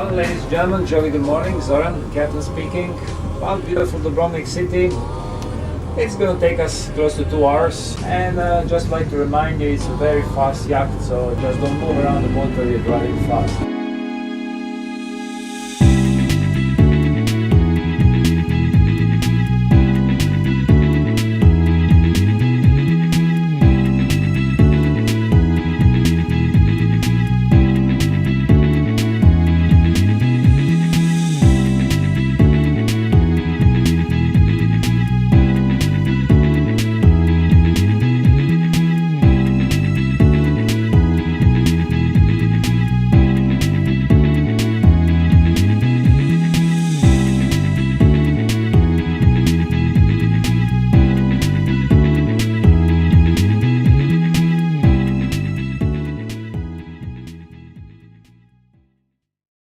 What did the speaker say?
Well, ladies and gentlemen, jolly good morning. Zoran, captain speaking. Well, beautiful Dubrovnik city. It's going to take us close to 2 hours, and just like to remind you, it's a very fast yacht, so just don't move around the motor, you're driving fast.